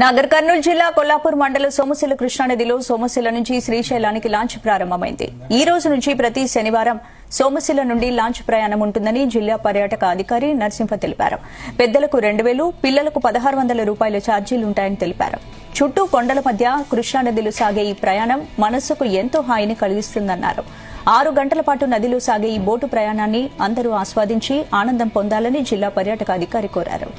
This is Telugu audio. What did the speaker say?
నాగర్ కర్నూలు జిల్లా కొల్లాపూర్ మండలం సోమశిల కృష్ణానదిలో సోమశిల నుంచి శ్రీశైలానికి లాంచ్ ప్రారంభమైంది. ఈ రోజు నుంచి ప్రతి శనివారం సోమశిల నుండి లాంచ్ ప్రయాణం ఉంటుందని జిల్లా పర్యాటక అధికారి నరసింహ తెలిపారు. పెద్దలకు 2,000, పిల్లలకు 1,600 రూపాయల ఛార్జీలుంటాయని తెలిపారు. చుట్టూ కొండల మధ్య కృష్ణానదిలో సాగే ఈ ప్రయాణం మనస్సుకు ఎంతో హాయిని కలిగిస్తుందన్నారు. 6 గంటల పాటు నదిలో సాగే ఈ బోటు ప్రయాణాన్ని అందరూ ఆస్వాదించి ఆనందం పొందాలని జిల్లా పర్యాటక అధికారి కోరారు.